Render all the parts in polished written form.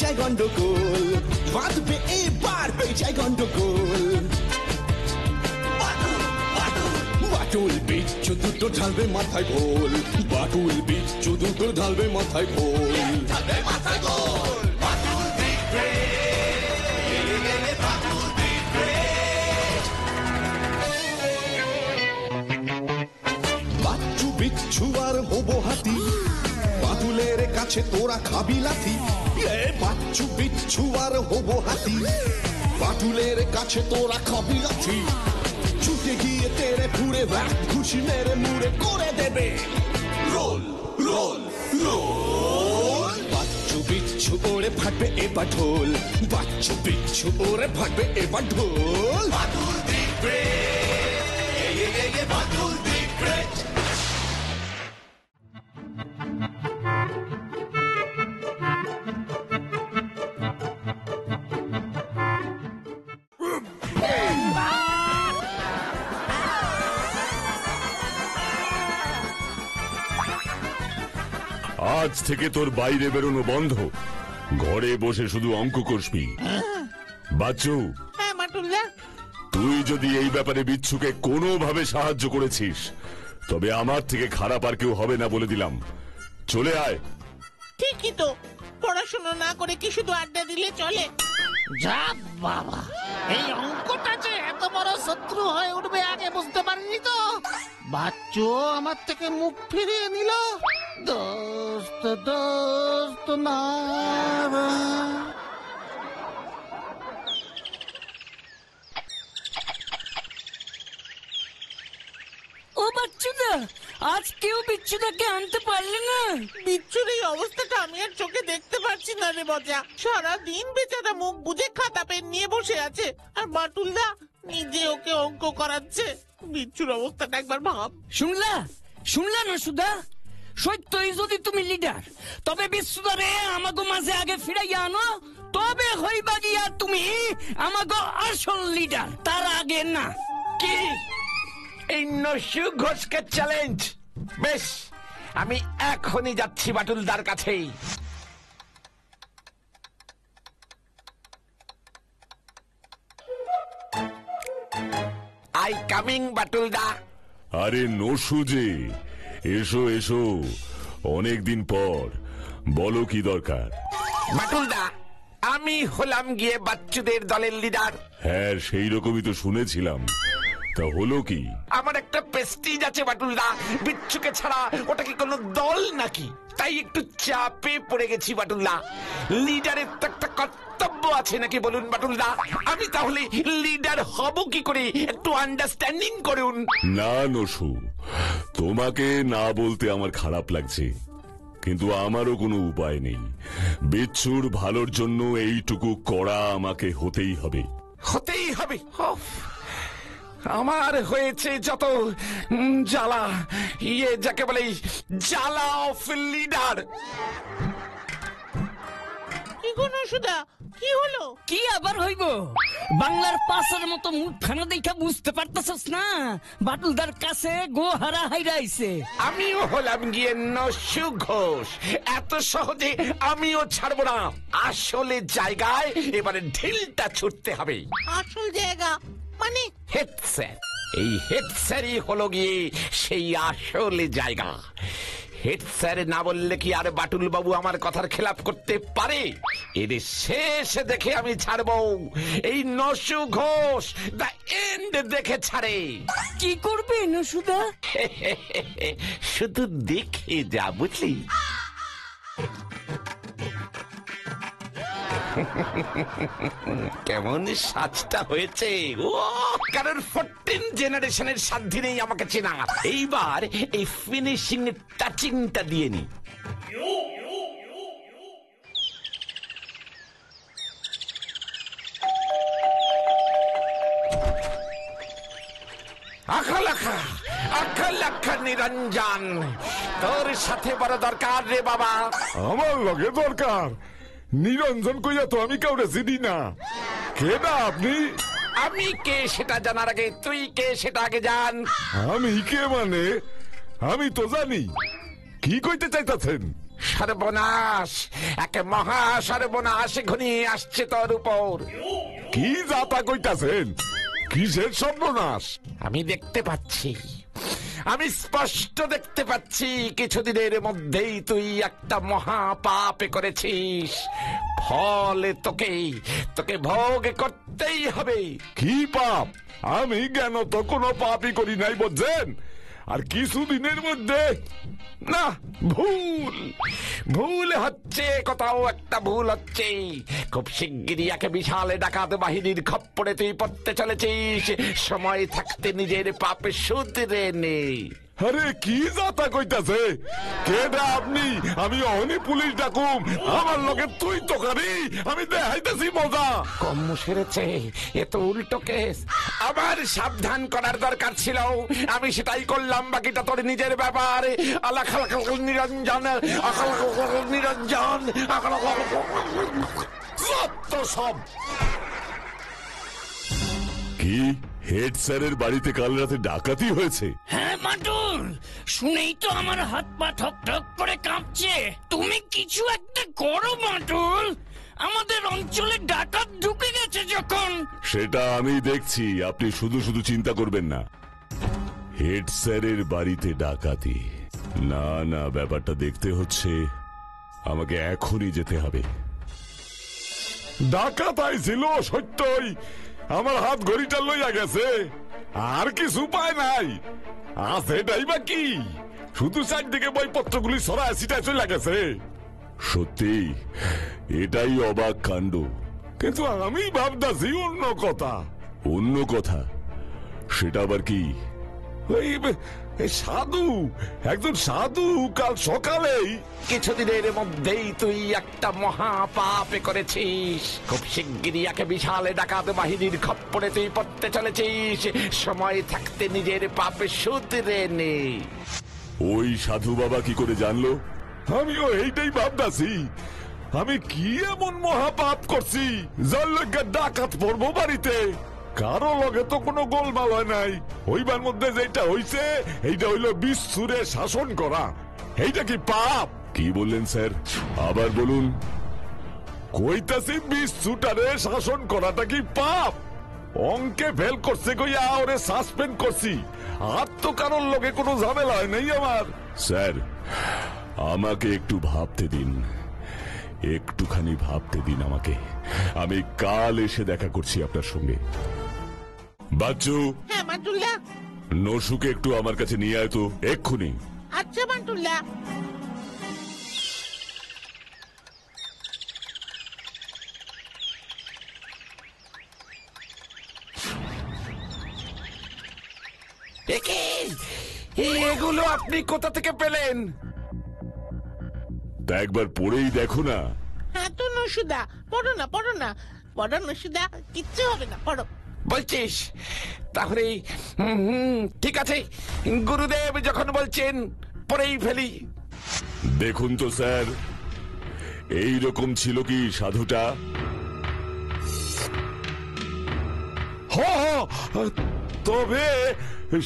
যায় গন্ডগোল, বাঁধবে এবার হয়ে যায় গন্ডগোল। বাটুল বিচ্ছু দুটো ঢালবে মাথায় ভোল, বাটুল বিচ্ছু দুটো ঢালবে মাথায় ভোল। বাচ্চু বিচ্ছু আর হবো হাতি, বাটুলের কাছে তোরা খাবি লাথি। বাচ্চু বিচ্ছু আর হবো হাতি, বাটুলের কাছে তোরা খাবি লাথি। ছুটে গিয়ে তেরে ফুড়ে ব্যাট খুশি মেরে মুড়ে করে দেবে রোল রোল রোল। বাচ্চু বিচ্ছু ওরে ফাটবে এবার ঢোল, বাচ্চু বিচ্ছু ওরে ফাটবে এবার ঢোল। বাটুল দি গ্রেট, বাটুল দি গ্রেট। আজ থেকে তোর বাইরে বেরোনো বন্ধ, ঘরে বসে শুধু অঙ্ক কষবি। বাচ্চু, তুই যদি এই ব্যাপারে বিচ্ছুকে কোনোভাবে সাহায্য করেছিস তবে আমার থেকে খারাপ আর কেউ হবে না বলে দিলাম। চলে আয়। ঠিকই তো, পড়াশোনা না করে কি শুধু আড্ডা দিলে চলে? যা বাবা, এই অঙ্কটা যে এত বড় শত্রু হয়ে উঠবে আগে বুঝতে পারিনি তো। বাচ্চু আমার থেকে মুখ ফিরিয়ে নিল। দোস্ত দোস্ত না। ও বাচ্চুদা, আজ কেউ বিচ্ছুদাকে আনতে পারলে না? বিচ্ছুর এই অবস্থাটা আমি আর চোখে দেখতে পাচ্ছি না রে বজা। সারাদিন বেচারা মুখ বুঝে খাতা পেন নিয়ে বসে আছে, আর বাটুলদা নিজে ওকে অঙ্ক করাচ্ছে। বিচ্ছুর অবস্থাটা একবার ভাব। শুনলা না সুধা? সত্যই যদি তুমি লিডার, তবে বিশ্বদারে আমাগো মাঝে আগে ফিরাইয়া আনো, তবে হইবা গিয়া তুমি আমাগো আসল লিডার, তার আগে না। কি এই নসু ঘোষকে চ্যালেঞ্জ? বেশ, আমি এখনই যাচ্ছি বাটুলদার কাছেই। আই কামিং বাটুলদা। আরে নসু যে, এসো এসো, অনেকদিন পর, বলো কি দরকার? বাটুলদা, আমি হলাম গিয়ে বাচ্চুদের দলের লিডার। হ্যাঁ, সেই রকমই তো শুনেছিলাম। তা হলো কি? আমার একটা প্রেস্টিজ আছে বাটুলদা, বিচ্ছুকে ছাড়া ওটা কি কোনো দল নাকি? তাই একটু চাপে পড়ে গেছি বাটুলদা। লিডারের তো একটা কর্তব্য আছে নাকি বলুন বাটুলদা? আমি তাহলে লিডার হব কি করে একটু আন্ডারস্ট্যান্ডিং করুন। না নসু, তোমাকে না বলতে আমার খারাপ লাগছে, কিন্তু আমারও কোনো উপায় নেই। বিচ্ছুর ভালোর জন্য এইটুকু করা আমাকে হতেই হবে। হতেই হবে? আমার হয়েছে যত জ্বালা, যাকে বলে জ্বালা অফ লিডার। কি কোন সুদা, কি হলো? কি আবার হইব? বাংলার পাশের মতো মুখখানা দেখা বুঝতে পারতেছস না? বাটুলদার কাছে গোহারা হাইরাইছে। আমিও হলাম গিয়ে নসু ঘোষ, এত সহজে আমিও ছাড়বো না। আসলে জায়গায় এবারে ঢিলটা ছুটতে হবে। আসল জায়গা মানে? Head sir. এই হেড স্যারই হলো গিয়ে সেই আসলে জায়গা। হেড স্যার না বললে কি আর বাটুল বাবু আমার কথার খেলাপ করতে পারে? এদের শেষ দেখে আমি ছাড়বো। এই নসু ঘোষ দ্য এন্ড দেখে ছাড়ে। কি করবে নসুদা? শুধু দেখে যা, বুঝলি? কেমন সাজটা হয়েছে! ও কারণ 14 জেনারেশনের সাধ্যি নেই আমাকে চেনা। এইবার এই ফিনিশিং টাচিংটা দিয়ে নি। আখা নিরঞ্জন, তোর সাথে বড় দরকার রে বাবা। আমার লগে দরকার? নিরঞ্জন কইয়া তো আমি কাউরে চিনি না। কে না আপনি? আমি কে সেটা জানার আগে তুই কে সেটা আগে জান। আমি কে মানে? আমি তো জানি। কি কইতে চাইতাছেন? সর্বনাশ, এক মহা সর্বনাশ ঘনিয়ে আসছে তোর উপর। কি যাতা কইতাছেন? কিসের সর্বনাশ? আমি দেখতে পাচ্ছি, আমি স্পষ্ট দেখতে পাচ্ছি, কিছুদিনের মধ্যেই তুই একটা মহা পাপ করেছিস। ফলে তোকে তোকে ভোগ করতেই হবে। কি পাপ? আমি কেন তো কোনো পাপই করি নাই বুঝছেন? আর কিছুদিনের মধ্যে না, ভুল ভুল হচ্ছে, কোথাও একটা ভুল হচ্ছে। খুব শিগগিরই এক বিশাল ডাকাত বাহিনীর খপ্পরে তুই পড়তে চলেছিস। সময় থাকতে নিজের পাপে শুধরে নে। আরে কি যাতা কইতাছে? কেডা আপনি? আমি অহনি পুলিশ ডাকুম? আমার লগে তুই তো কারি, আমি দেখাইতেছি মজা। কম সেরেছে, এ তো উল্টো কেস। আবার সাবধান করার দরকার ছিল, আমি সেটাই করলাম। বাকিটা তোর নিজের ব্যাপার। আল্লাহ নিরঞ্জন, নিরঞ্জন, যত সব। কি হেড স্যারের বাড়িতে কাল রাতে ডাকাতি হয়েছে? হ্যাঁ মাটুল, শুনেই তো আমার হাত পা ঠক ঠক করে কাঁপছে। তুমি কিছু একটা করো মাটুল, আমাদের অঞ্চলে ডাকাত ঢুকে গেছে যখন। সেটা আমি দেখছি, আপনি শুধু শুধু চিন্তা করবেন না। হেড স্যারের বাড়িতে ডাকাতি? না না, ব্যাপারটা দেখতে হচ্ছে, আমাকে এখনই যেতে হবে। ডাকাত আইছিল সত্যই, আমার হাত ঘড়িটা লইয়া গেছে, আর কিছু পায় নাই। আছে এটাই বা কি? শুধু চারদিকে বইপত্রগুলি সরায় ছিটায় চলে গেছে। সত্যি এটাই অবাক কাণ্ড। কিন্তু আমি ভাবতাছি অন্য কথা। অন্য কথা? সেটা আবার কি? এই সাধু, একজন সাধু কাল সকালেই। কিছুদিনের মধ্যেই তুই একটা মহা পাপ করেছিস। খুব শিগগিরই এক বিশাল ডাকাত বাহিনীর খপ্পরে তুই পড়তে চলেছিস। সময় থাকতে নিজের পাপে শুধরে নে। ওই সাধু বাবা কি করে জানলো? আমিও এইটাই ভাবতাছি, আমি কি এমন মহাপাপ করছি যার লগে ডাকাত পড়বো বাড়িতে? কারো লগে তো কোনো গোলমাল হয় নাই। হইবার মধ্যে যেটা হইছে এইটা হইল বিশ্বরে শাসন করা। এইটা কি পাপ? কি বললেন স্যার, আবার বলুন। কইতাছি বিশ্বটারে শাসন করাটা কি পাপ? অঙ্কে ফেল করছে কইয়া ওরে সাসপেন্ড করছি, আর তো কারোর লগে কোনো ঝামেলা হয় নাই আমার। স্যার, আমাকে একটু ভাবতে দিন, একটুখানি ভাবতে দিন আমাকে। আমি কাল এসে দেখা করছি আপনার সঙ্গে। বাচ্চু, হ্যাঁ মাটুল্লা। নসুকে একটু আমার কাছে নিয়ে আয় তো, এক্ষুনি। আচ্ছা মাটুল্লা। এগুলো আপনি কোথা থেকে পেলেন? তা একবার পড়েই দেখো না। হ্যাঁ তো নসুদা, পড়ো না পড়ো না, পড়ো নসুদা, কিচ্ছু হবে না, পড়ো। বলছিস? তাহলে ঠিক আছে, গুরুদেব যখন বলছেন পড়েই ফেলি। দেখুন তো স্যার, এই রকম ছিল কি সাধুটা? তবে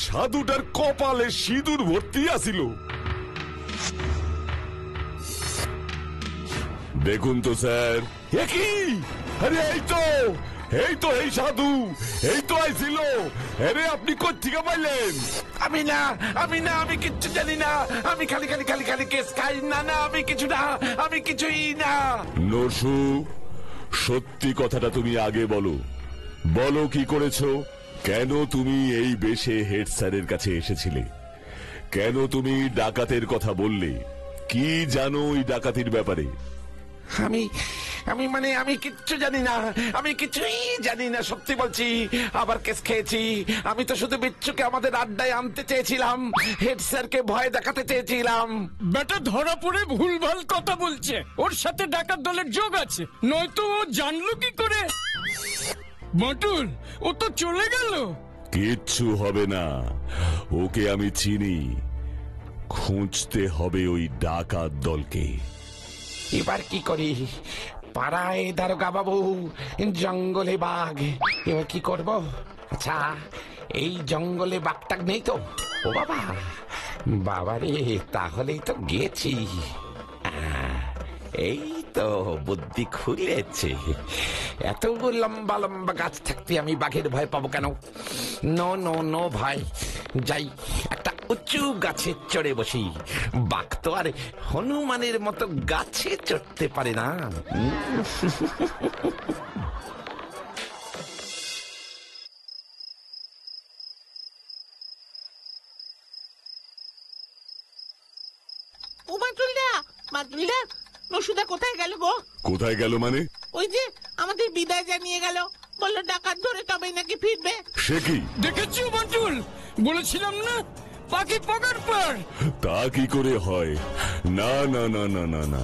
সাধুটার কপালে সিঁদুর ভর্তি আছিল। দেখুন তো স্যার। একই, আরে এই তো এই সাধু, এই তো আইছিল। আরে আপনি কোত্থেকে পাইলেন? আমি না, আমি কিচ্ছু জানি না। আমি খালি খালি খালি খালি কেস খাই। না না, আমি কিছু না, আমি কিছুই না। নসু, সত্যি কথাটা তুমি আগে বলো। বলো কি করেছো? কেন তুমি এই বেশে হেড স্যারের কাছে এসেছিলে? কেন তুমি ডাকাতের কথা বললে? কি জানো ওই ডাকাতির ব্যাপারে? আমি কিচ্ছু জানি না, আমি কিছুই জানি না, সত্যি বলছি। আবার কেস খেয়েছি। আমি তো শুধু বিচ্ছুকে আমাদের আড্ডায় আনতে চেয়েছিলাম, হেড স্যারকে ভয় দেখাতে চেয়েছিলাম। বেটা ধরা পড়ে ভুলভাল কথা বলছে, ওর সাথে ডাকাত দলের যোগ আছে, নয়তো ও জানলো কি করে? মাটুল, ও তো চলে গেল। কিচ্ছু হবে না, ওকে আমি চিনি। খুঁজতে হবে ওই ডাকাত দলকে। এবার কি করি? পাড়ায় দারোগা বাবু, জঙ্গলে বাঘ, এবার কি করব? আচ্ছা, এই জঙ্গলে বাঘটাক নেই তো? ও বাবা, বাবারে, তাহলেই তো গেছি। এই তো বুদ্ধি খুলেছে। এত লম্বা লম্বা গাছ থাকতে আমি বাঘের ভয় পাবো কেন? নো নো নো ভাই, যাই একটা উঁচু গাছে চড়ে বসি। বাঘ তো আর হনুমানের মতো গাছে চড়তে পারে না। ও মাটুলদা, মাটুলদা, নসুদা কোথায় গেল গো? কোথায় গেল মানে? ওই যে আমাদের বিদায় জানিয়ে গেল, বললো ডাকাত ধরে তবেই নাকি ফিরবে। সে কি? দেখেছো বাটুল, বলেছিলাম না পাখি পকার পর। তা কি করে হয়? না না না না না না,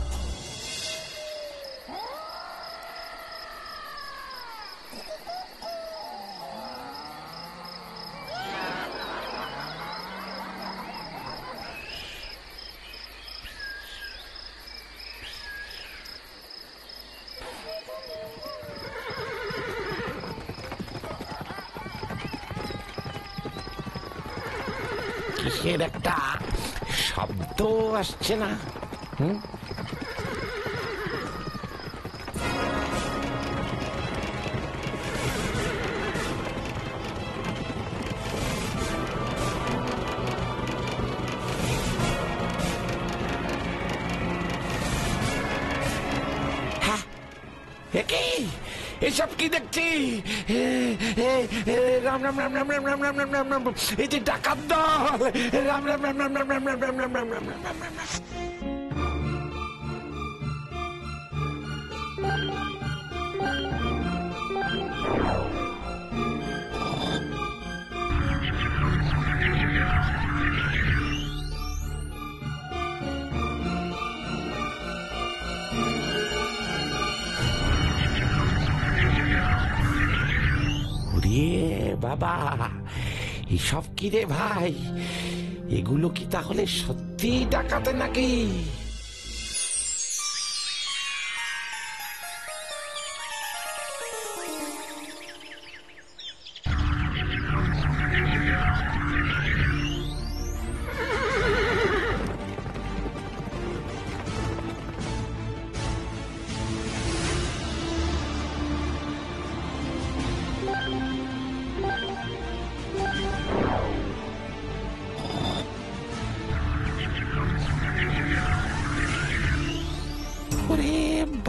কিসের একটা শব্দ আসছে না? হ্যাঁ, এসব কি দেখছি? রাম রাম রাম রাম রাম রাম রাম রাম রাম রাম, এই যে ডাকাত দল! রাম রাম রাম রাম রাম রাম রাম রাম রাম রাম রাম রাম রাম রাম। বাবা, এসব কি রে ভাই? এগুলো কি তাহলে সত্যি ডাকাতে নাকি?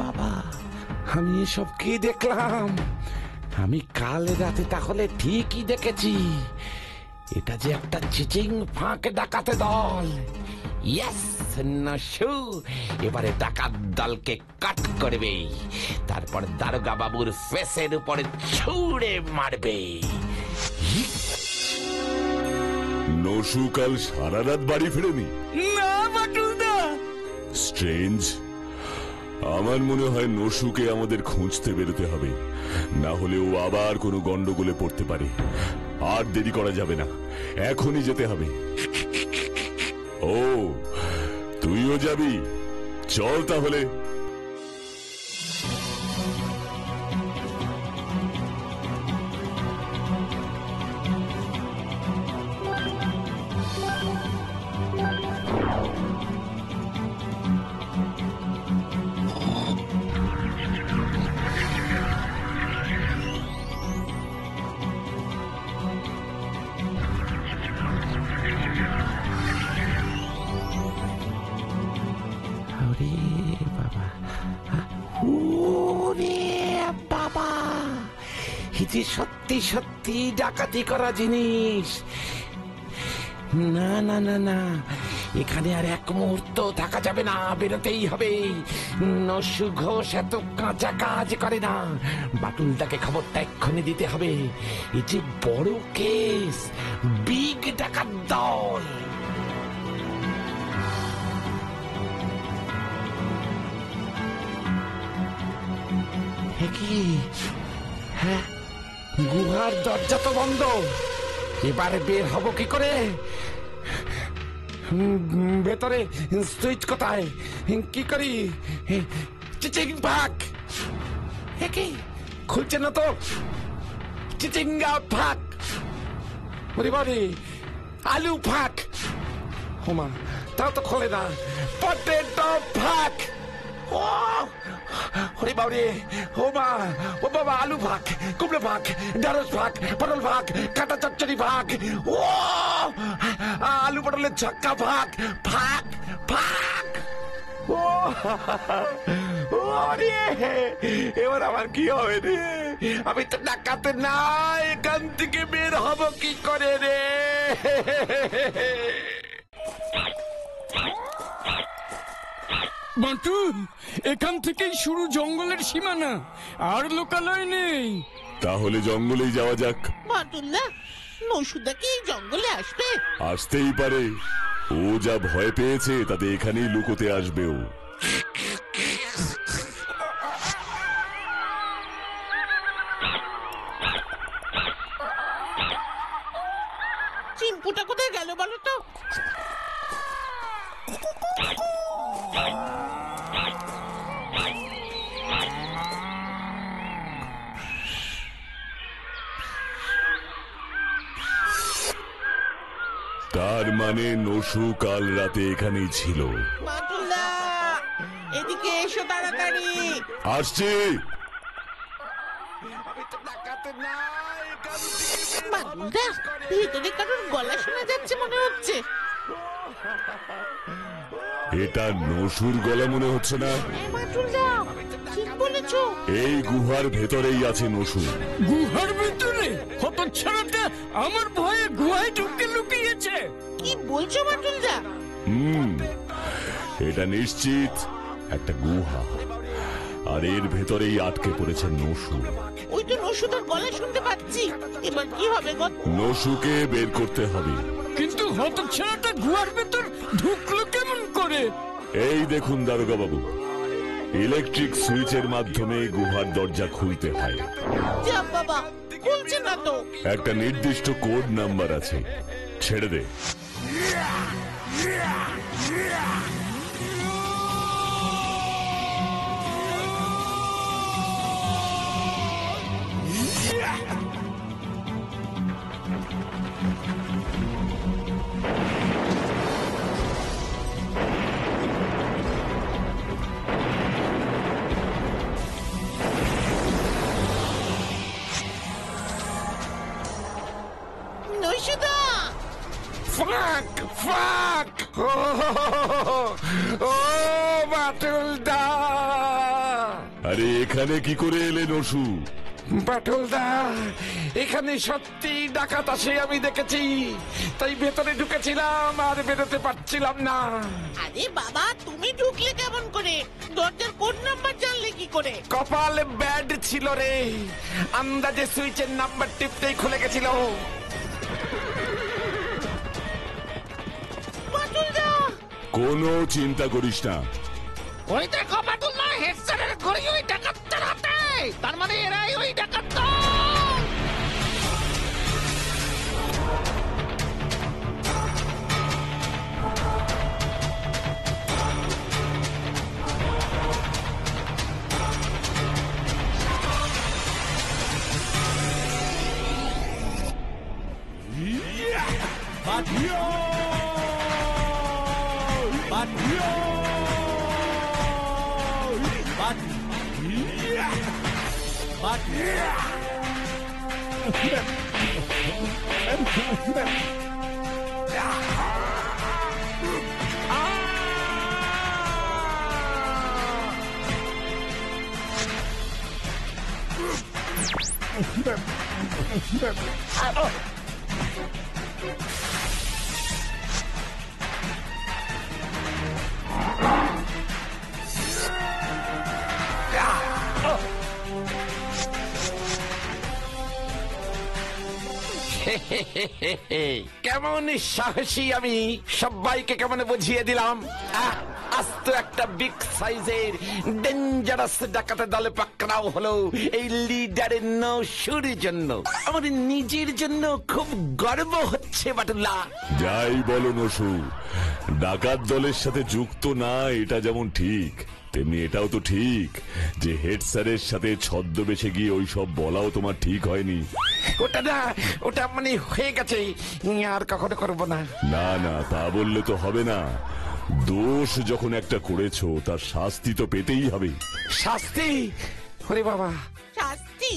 বাবা, আমি এসব কি দেখলাম? আমি কাল রাতে তাহলে ঠিকই দেখেছি, এটা যে একটা চিচিং ফাঁক ডাকাতে দল। ইয়েস নশু, এবারে ডাকাত দলকে কাট করবে, তারপর দারোগা বাবুর ফেসের উপরে ছুঁড়ে মারবে। নসু কাল সারা রাত বাড়ি ফেরেনি? না বাটুলদা। স্ট্রেঞ্জ। আমার মনে হয় নসুকে আমাদের খুঁজতে বেরোতে হবে, না হলে ও আবার কোনো গন্ডগোলে পড়তে পারে। আর দেরি করা যাবে না, এখনই যেতে হবে। ও, তুইও যাবি? চল তাহলে। সত্যি সত্যি ডাকাতি করা জিনিস। না না না না, এখানে আর এক মুহূর্ত থাকা যাবে না, বেরোতেই হবে। নসু ঘোষ এত কাঁচা কাজ করে না, বাটুলটাকে খবরটা এক্ষুনি দিতে হবে। এই যে বড় কেস, বিগ ডাকাত দল। কি? হ্যাঁ, গুহার দরজা তো বন্ধ, এবারে বের হব কি করে? ভেতরে সুইচ কোথায়? কি করি? চিচিং ফাঁক। কি খুলছে না তো? চিচিঙ্গা ফাঁক, আলু ফাঁক। হোমা, তাও তো খোলে না। পটেটো ফাঁক। ও ওরে বাবরে, ও মা, ও বাবা, আলু ভাগ, কুমড়ো ভাগ, ঢেঁড়স ভাগ, পটল ভাগ, কাঁটা চচ্চড়ি ভাগ, ও আলু পটলের ছক্কা ভাগ, ভাগ ভাগ। ও রে, এবার আমার কি হবে রে? আমি তো ডাকাতে না, এখান থেকে বের হব কি করে রে? বান্টু, এখান থেকেই শুরু জঙ্গলের সীমানা, আর লোকালয় নেই। তাহলে জঙ্গলেই যাওয়া যাক। বাটুলদা, নসুদা কি এই জঙ্গলে আসবে? আসতেই পারে, ও যা ভয় পেয়েছে তাতে এখানেই লুকোতে আসবে ও। চিম্পুটা কোথায় গেল বলো তো? তার মানে নসু কাল রাতে এখানেই ছিল। বাটুলদা, এদিকে এসো তাড়াতাড়ি। আসছে। আমি তো ডাকাতে না, এখান থেকে বের হব বাটুলদা, কি করে? ভেতরে কারোর গলা শোনা যাচ্ছে মনে হচ্ছে। এটা নসুর গলা মনে হচ্ছে না? বাটুলদা, ঠিক বলেছো। এই গুহার ভেতরেই আছে নসু। গুহার ভিতরে হতচ্ছাড়াটা আমার ভয়ে গুহায় ঢুকে লুকিয়েছে। কি বলছো বাটুলদা? এটা নিশ্চিত একটা গুহা, আর এর ভেতরেই আটকে পড়েছে নসু। ওই তো নসুদার গলা শুনতে পাচ্ছি। এবার কি হবে গো? নসুকে বের করতে হবে। কিন্তু হতচ্ছাড়াটা গুহার ভেতর ঢুকলো কেমন করে? এই দেখুন দারোগা বাবু, ইলেকট্রিক সুইচের মাধ্যমে গুহার দরজা খুলতে হয়। যা বাবা, খুলছে না তো। একটা নির্দিষ্ট কোড নাম্বার আছে, ছেড়ে দে। নসুদা, ফাক ফাক, ও বাটুলদা। আরে এখানে কি করে এলে নসু? বাটুলদা, এখানে সত্যি ডাকাত আসে আমি দেখেছি, তাই ভেতরে ঢুকেছিলাম আর বেরোতে পারছিলাম না। আরে বাবা, তুমি ঢুকলে কেমন করে? দরজার কোড নাম্বার জানলে কি করে? কপাল ব্যাড ছিল রে, আন্দাজে সুইচের নাম্বার টিপতেই খুলে গেছিল। বাটুলদা, কোনো চিন্তা করিস না। ওই দেখো বাটুলদা, হেড স্যারের ঘরে ওই ডাকাতটার হাতে। তার মানে এরাই ওই ডাকাত দল। কেমন সাহসী আমি, সবাইকে কেমন বুঝিয়ে দিলাম। আজ তো একটা বিগ সাইজের ডেঞ্জারাস ডাকাতের দলে পাকড়াও হলো এই লিডারের নসুর জন্য। আমার নিজের জন্য খুব গর্ব হচ্ছে বাটুল্লা। যাই বলো নসু, ডাকাত দলের সাথে যুক্ত না এটা যেমন ঠিক, তেমনি এটাও তো ঠিক যে হেড স্যারের সাথে ছদ্মবেশে গিয়ে ওইসব বলাও তোমার ঠিক হয়নি। ওটা না, ওটা মানে হয়ে গেছে, আর কখনো করবো না। না না, তা বললে তো হবে না। দোষ যখন একটা করেছো তার শাস্তি তো পেতেই হবে। শাস্তি? ওরে বাবা! শাস্তি?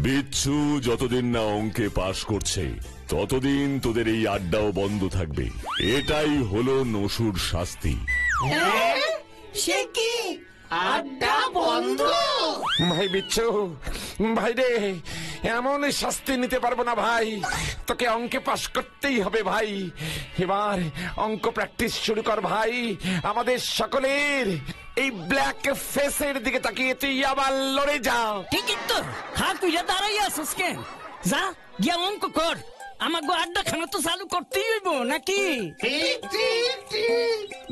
বিচ্ছু যতদিন না অঙ্কে পাশ করছে ততদিন তোদের এই আড্ডাও বন্ধ থাকবে। এটাই হলো নসুর শাস্তি। সে কি আড্ডা বন্ধ? ভাই বিচ্ছু, ভাই রে, এমন শাস্তি নিতে পারবো না ভাই। তোকে অঙ্কে পাশ করতেই হবে ভাই। এবার অঙ্ক প্র্যাকটিস শুরু কর ভাই। আমাদের সকলের এই ব্ল্যাক ফেসের দিকে তাকিয়ে তুই আবার লড়ে যা। ঠিকই তো, হাত তুইরা দাঁড়াই আছিস কেন? যা গিয়া অঙ্ক কর। আমাকে আড্ডা খানা তো চালু করতেই হইব নাকি?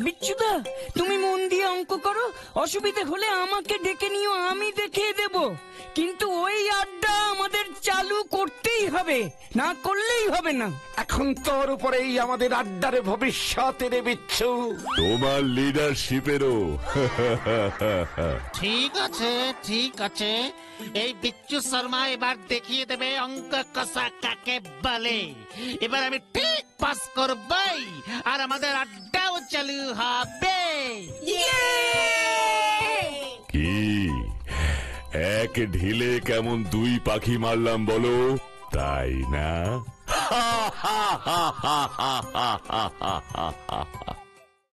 বিচ্ছুদা, তুমি মন দিয়ে অঙ্ক করো, অসুবিধা হলে আমাকে ডেকে নিও, আমি দেখিয়ে দেব। কিন্তু ওই আড্ডা আমাদের চালু করতেই হবে, না করলেই হবে না। এখন তোর উপরেই আমাদের আড্ডার ভবিষ্যৎ রে বিচ্ছু। তোমার লিডারশিপেরও। ঠিক আছে, ঠিক আছে। এই বিচ্ছু শর্মা এবার দেখিয়ে দেবে অঙ্ক কষা কাকে বলে। এবার আমি ঠিক পাস করবই, আর আমাদের আড্ডাও চালু হবে। কি এক ঢিলে কেমন দুই পাখি মারলাম বলো, তাই না?